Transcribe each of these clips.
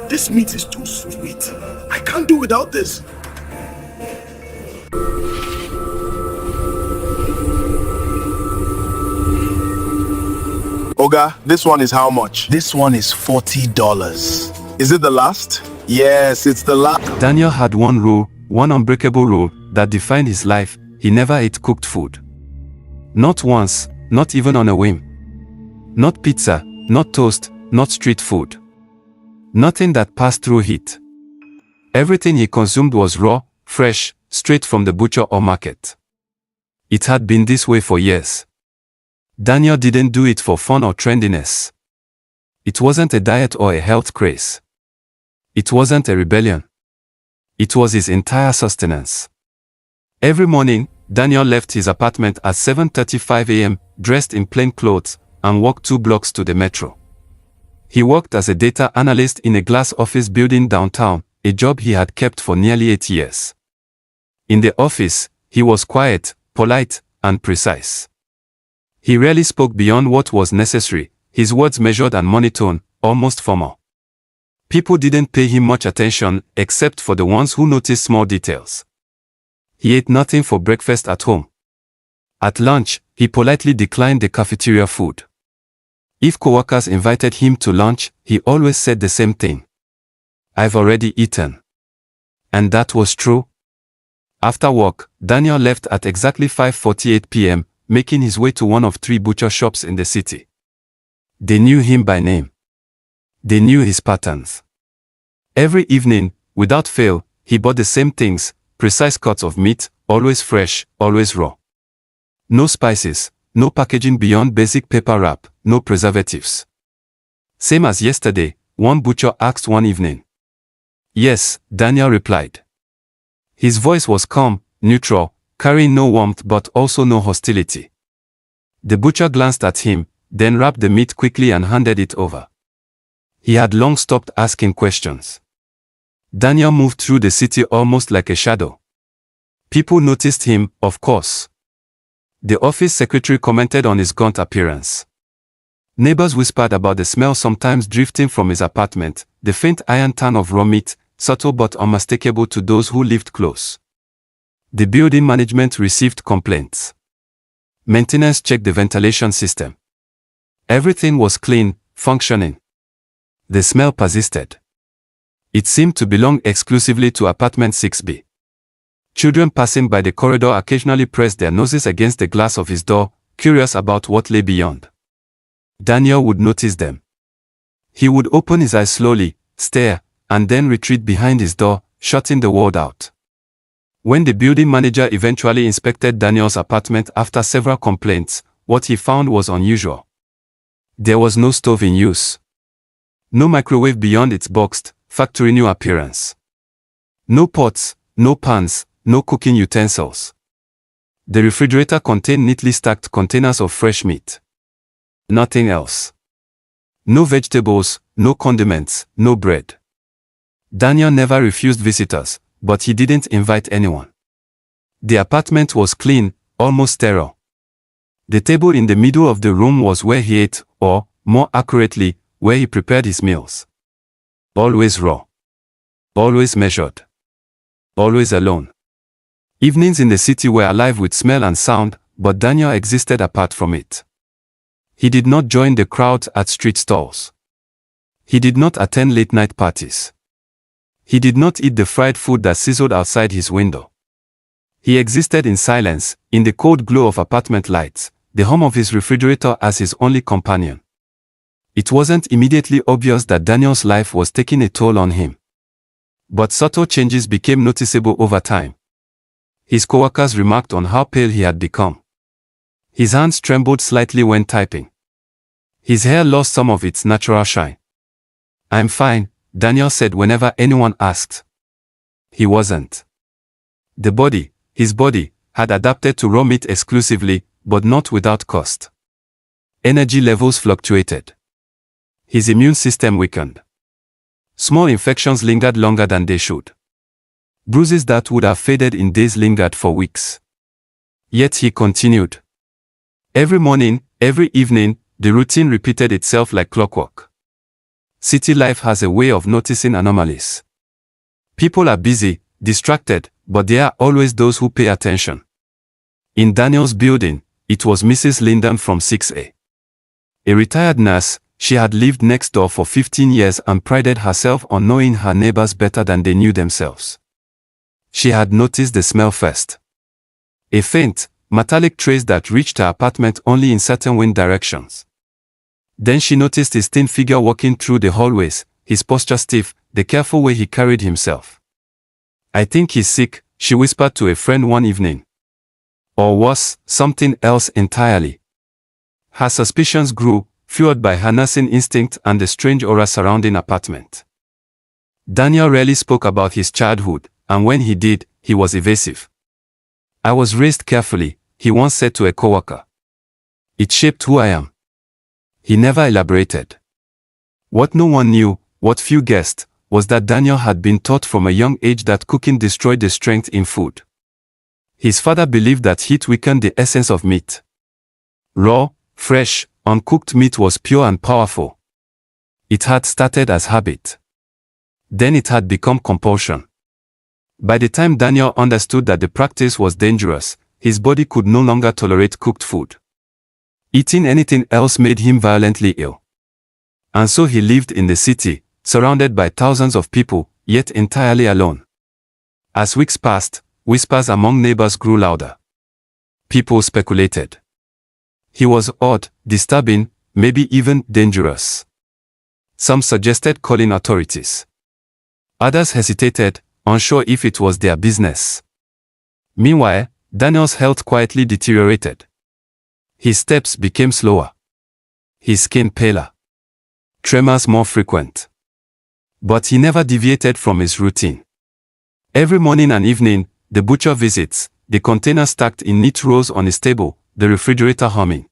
This meat is too sweet. I can't do without this. Oga, this one is how much? This one is $40. Is it the last? Yes, it's the last. Daniel had one rule, one unbreakable rule, that defined his life. He never ate cooked food. Not once, not even on a whim. Not pizza, not toast, not street food. Nothing that passed through heat. Everything he consumed was raw, fresh, straight from the butcher or market. It had been this way for years. Daniel didn't do it for fun or trendiness. It wasn't a diet or a health craze. It wasn't a rebellion. It was his entire sustenance. Every morning, Daniel left his apartment at 7:35 a.m., dressed in plain clothes, and walked 2 blocks to the metro. He worked as a data analyst in a glass office building downtown, a job he had kept for nearly 8 years. In the office, he was quiet, polite, and precise. He rarely spoke beyond what was necessary, his words measured and monotone, almost formal. People didn't pay him much attention, except for the ones who noticed small details. He ate nothing for breakfast at home. At lunch, he politely declined the cafeteria food. If coworkers invited him to lunch, he always said the same thing. "I've already eaten." And that was true. After work, Daniel left at exactly 5:48 p.m., making his way to one of 3 butcher shops in the city. They knew him by name. They knew his patterns. Every evening, without fail, he bought the same things, precise cuts of meat, always fresh, always raw. No spices, no packaging beyond basic paper wrap, no preservatives. "Same as yesterday?" one butcher asked one evening. "Yes," Daniel replied. His voice was calm, neutral, carrying no warmth but also no hostility. The butcher glanced at him, then wrapped the meat quickly and handed it over. He had long stopped asking questions. Daniel moved through the city almost like a shadow. People noticed him, of course. The office secretary commented on his gaunt appearance. Neighbors whispered about the smell sometimes drifting from his apartment, the faint iron tan of raw meat, subtle but unmistakable to those who lived close. The building management received complaints. Maintenance checked the ventilation system. Everything was clean, functioning. The smell persisted. It seemed to belong exclusively to apartment 6B. Children passing by the corridor occasionally pressed their noses against the glass of his door, curious about what lay beyond. Daniel would notice them. He would open his eyes slowly, stare, and then retreat behind his door, shutting the world out. When the building manager eventually inspected Daniel's apartment after several complaints, what he found was unusual. There was no stove in use. No microwave beyond its boxed, factory-new appearance. No pots, no pans, no cooking utensils. The refrigerator contained neatly stacked containers of fresh meat. Nothing else. No vegetables, no condiments, no bread. Daniel never refused visitors, but he didn't invite anyone. The apartment was clean, almost sterile. The table in the middle of the room was where he ate, or, more accurately, where he prepared his meals. Always raw. Always measured. Always alone. Evenings in the city were alive with smell and sound, but Daniel existed apart from it. He did not join the crowds at street stalls. He did not attend late-night parties. He did not eat the fried food that sizzled outside his window. He existed in silence, in the cold glow of apartment lights, the hum of his refrigerator as his only companion. It wasn't immediately obvious that Daniel's life was taking a toll on him. But subtle changes became noticeable over time. His coworkers remarked on how pale he had become. His hands trembled slightly when typing. His hair lost some of its natural shine. "I'm fine," Daniel said whenever anyone asked. He wasn't. His body, had adapted to raw meat exclusively, but not without cost. Energy levels fluctuated. His immune system weakened. Small infections lingered longer than they should. Bruises that would have faded in days lingered for weeks. Yet he continued. Every morning, every evening, the routine repeated itself like clockwork. city life has a way of noticing anomalies. People are busy, distracted, but there are always those who pay attention. In Daniel's building, it was Mrs. Linden from 6A. A retired nurse, she had lived next door for 15 years and prided herself on knowing her neighbors better than they knew themselves. She had noticed the smell first. A faint, metallic trace that reached her apartment only in certain wind directions. Then she noticed his thin figure walking through the hallways, his posture stiff, the careful way he carried himself. "I think he's sick," she whispered to a friend one evening. Or was something else entirely. Her suspicions grew, fueled by her nursing instinct and the strange aura surrounding the apartment. Daniel rarely spoke about his childhood, and when he did, he was evasive. "I was raised carefully," he once said to a coworker. "It shaped who I am." He never elaborated. What no one knew, what few guessed, was that Daniel had been taught from a young age that cooking destroyed the strength in food. His father believed that heat weakened the essence of meat. Raw, fresh, uncooked meat was pure and powerful. It had started as habit. Then it had become compulsion. By the time Daniel understood that the practice was dangerous, his body could no longer tolerate cooked food. Eating anything else made him violently ill. And so he lived in the city, surrounded by thousands of people, yet entirely alone. As weeks passed, whispers among neighbors grew louder. People speculated. He was odd, disturbing, maybe even dangerous. Some suggested calling authorities. Others hesitated, unsure if it was their business. Meanwhile, Daniel's health quietly deteriorated. His steps became slower. His skin paler. Tremors more frequent. But he never deviated from his routine. Every morning and evening, the butcher visits, the containers stacked in neat rows on his table, the refrigerator humming.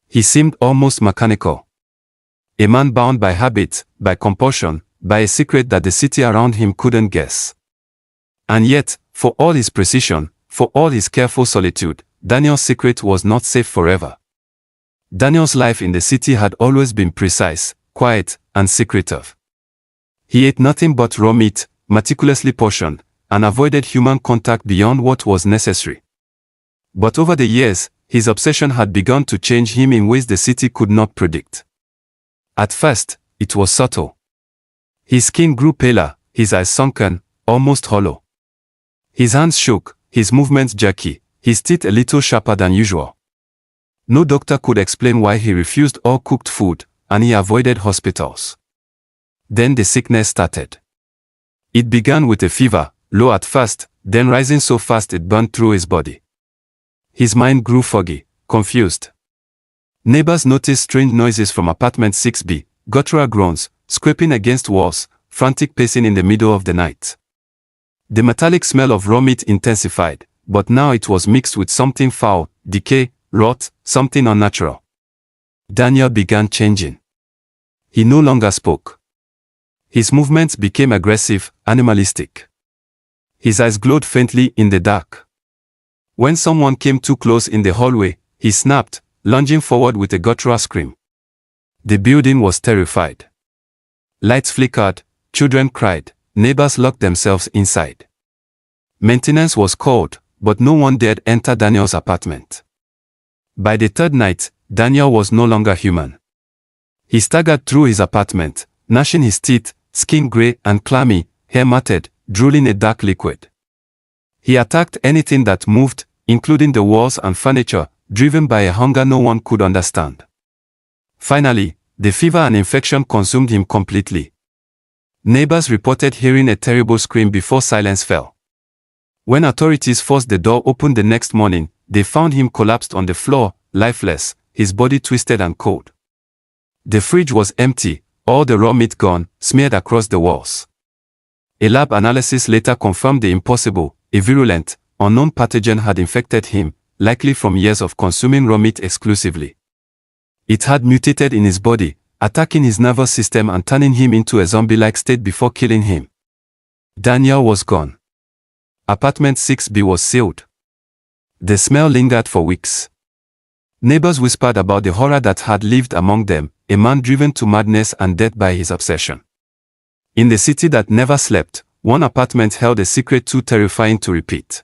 He seemed almost mechanical. A man bound by habit, by compulsion, by a secret that the city around him couldn't guess. And yet, for all his precision, for all his careful solitude, Daniel's secret was not safe forever. Daniel's life in the city had always been precise, quiet, and secretive. He ate nothing but raw meat, meticulously portioned, and avoided human contact beyond what was necessary. But over the years, his obsession had begun to change him in ways the city could not predict. At first, it was subtle. His skin grew paler, his eyes sunken, almost hollow. His hands shook, his movements jerky, his teeth a little sharper than usual. No doctor could explain why he refused all cooked food, and he avoided hospitals. Then the sickness started. It began with a fever, low at first, then rising so fast it burned through his body. His mind grew foggy, confused. Neighbors noticed strange noises from apartment 6B, guttural groans, scraping against walls, frantic pacing in the middle of the night. The metallic smell of raw meat intensified, but now it was mixed with something foul, decay, rot, something unnatural. Daniel began changing. He no longer spoke. His movements became aggressive, animalistic. His eyes glowed faintly in the dark. When someone came too close in the hallway, he snapped, lunging forward with a guttural scream. The building was terrified. Lights flickered, children cried, neighbors locked themselves inside. Maintenance was called, but no one dared enter Daniel's apartment. By the third night, Daniel was no longer human. He staggered through his apartment, gnashing his teeth, skin gray and clammy, hair matted, drooling a dark liquid. He attacked anything that moved, including the walls and furniture, driven by a hunger no one could understand. Finally, the fever and infection consumed him completely. Neighbors reported hearing a terrible scream before silence fell. When authorities forced the door open the next morning, they found him collapsed on the floor, lifeless, his body twisted and cold. The fridge was empty, all the raw meat gone, smeared across the walls. A lab analysis later confirmed the impossible. A virulent, unknown pathogen had infected him, likely from years of consuming raw meat exclusively. It had mutated in his body, attacking his nervous system and turning him into a zombie-like state before killing him. Daniel was gone. Apartment 6B was sealed. The smell lingered for weeks. Neighbors whispered about the horror that had lived among them, a man driven to madness and death by his obsession. In the city that never slept, one apartment held a secret too terrifying to repeat.